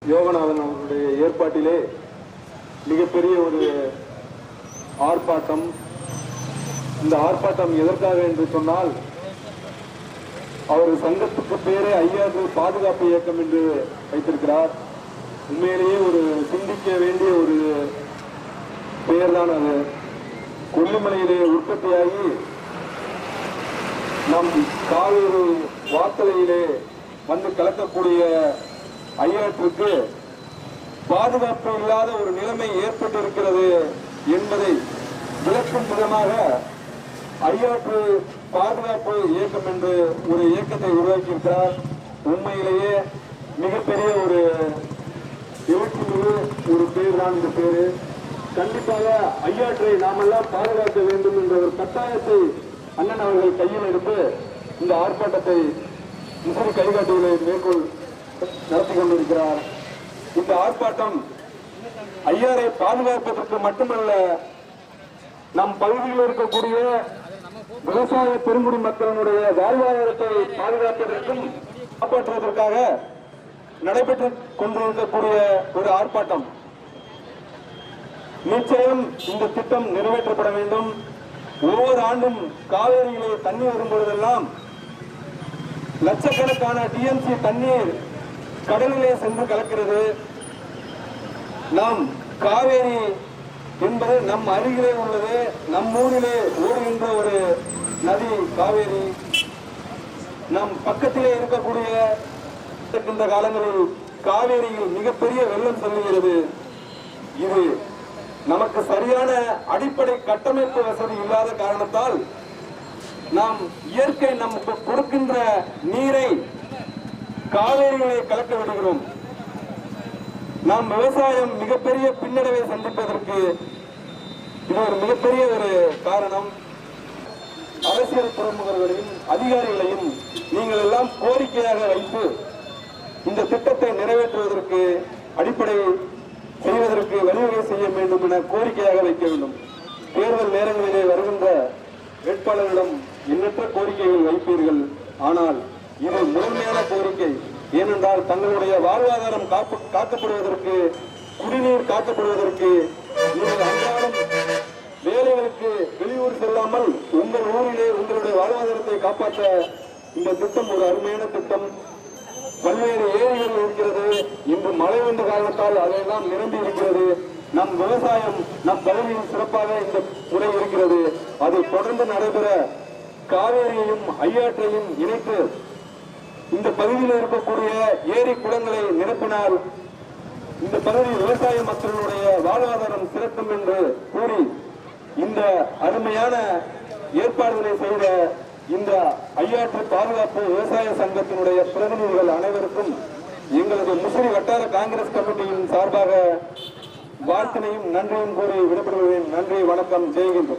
யோகநாதன் அவர்களுடைய ஏற்பாட்டிலே மிகப்பெரிய ஒரு ஆர்ப்பாட்டம். இந்த ஆர்ப்பாட்டம் எதற்காக என்று சொன்னால், அவர் சங்கத்துக்கு பேரே ஐயாறு பாதுகாப்பு இயக்கம் என்று வைத்திருக்கிறார். உண்மையிலேயே ஒரு சிந்திக்க வேண்டிய ஒரு பெயர் தான் அது. கொல்லிமலையிலே உற்பத்தியாகி நம் காவேரி வார்த்தலையிலே வந்து கலக்கக்கூடிய ஐயாற்றுக்கு பாதுகாப்பு இல்லாத ஒரு நிலைமை ஏற்பட்டிருக்கிறது என்பதை விளக்கும் விதமாக ஐயாற்று பாதுகாப்பு இயக்கம் என்று ஒரு இயக்கத்தை உருவாக்கியிருக்கிறார். உண்மையிலேயே மிகப்பெரிய ஒரு எழுச்சிமிகு ஒரு பேர் தான் இந்த பேரு. கண்டிப்பாக ஐயாற்றை நாமெல்லாம் பாதுகாக்க வேண்டும் என்ற ஒரு கட்டாயத்தை அண்ணன் அவர்கள் கையில் எடுத்து இந்த ஆர்ப்பாட்டத்தை முசிறி கைகாட்டிகளை மேற்கொள் நடத்தி கொண்டிருக்கிறார். இந்த ஆர்ப்பாட்டம் ஐயாரை பாதுகாப்பதற்கு மட்டுமல்ல, நம் பகுதியில் இருக்கக்கூடிய விவசாய பெருங்குடி மக்களினுடைய வாழ்வாதாரத்தை பாதுகாப்பதற்கும் காப்பாற்றுவதற்காக நடைபெற்றுக் கொண்டிருக்கக்கூடிய ஒரு ஆர்ப்பாட்டம். நிச்சயம் இந்த திட்டம் நிறைவேற்றப்பட வேண்டும். ஒவ்வொரு ஆண்டும் காவேரியிலே தண்ணி வரும்பொழுதெல்லாம் லட்சக்கணக்கான டிஎம்சி தண்ணீர் கடலிலே சென்று கலக்கிறது. நாம் காவேரி என்பது நம் அருகிலே உள்ளது. நம் ஊரிலே ஓடுகின்ற ஒரு நதி காவேரி. நம் பக்கத்திலே இருக்கக்கூடிய இந்த காலங்களில் காவேரியில் மிகப்பெரிய வெள்ளம் செல்லுகிறது. இது நமக்கு சரியான அடிப்படை கட்டமைப்பு வசதி இல்லாத காரணத்தால் நாம் இயற்கை நமக்கு கொடுக்கின்ற நீரை காவேரிகளை கலக்க விடுகிறோம். நாம் விவசாயம் மிகப்பெரிய பின்னடைவை சந்திப்பதற்கு இது ஒரு மிகப்பெரிய ஒரு காரணம். அரசியல் பிரமுகர்களையும் அதிகாரிகளையும் நீங்கள் எல்லாம் கோரிக்கையாக வைத்து இந்த திட்டத்தை நிறைவேற்றுவதற்கு அடிப்படை செய்வதற்கு வழிவகை செய்ய வேண்டும் என கோரிக்கையாக வைக்க வேண்டும். தேர்தல் நேரங்களிலே வருகின்ற வேட்பாளர்களிடம் எண்ணற்ற கோரிக்கைகள் வைப்பீர்கள். ஆனால் இது முதன்மையான கோரிக்கை. ஏனென்றால் தங்களுடைய வாழ்வாதாரம் காக்கப்படுவதற்கு, குடிநீர் காக்கப்படுவதற்கு, நீங்கள் அன்றாடம் வேலைகளுக்கு வெளியூர் செல்லாமல் உங்கள் ஊரிலே உங்களுடைய வாழ்வாதாரத்தை காப்பாற்ற இந்த திட்டம் ஒரு அருமையான திட்டம். பல்வேறு ஏரிகள் இருக்கிறது. இன்று மழை வந்த காரணத்தால் அதையெல்லாம் நிரம்பி இருக்கிறது. நம் விவசாயம் நம் பகுதியில் சிறப்பாக இந்த முறை இருக்கிறது. அது தொடர்ந்து நடைபெற காவேரியையும் ஐயாற்றையும் இணைத்து இந்த பகுதியில் இருக்கக்கூடிய ஏரி குளங்களை நிரப்பினால் இந்த பகுதி விவசாய மக்களுடைய வாழ்வாதாரம் சிறக்கும் என்று கூறி இந்த அருமையான ஏற்பாடுகளை செய்த இந்த ஐயாற்று பாதுகாப்பு விவசாய சங்கத்தினுடைய பிரதிநிதிகள் அனைவருக்கும் எங்களது முசிறி வட்டார காங்கிரஸ் கமிட்டியின் சார்பாக வாழ்த்தினையும் நன்றியும் கூறி விடைபெறுகிறேன். நன்றி, வணக்கம், ஜெய்ஹிந்த்.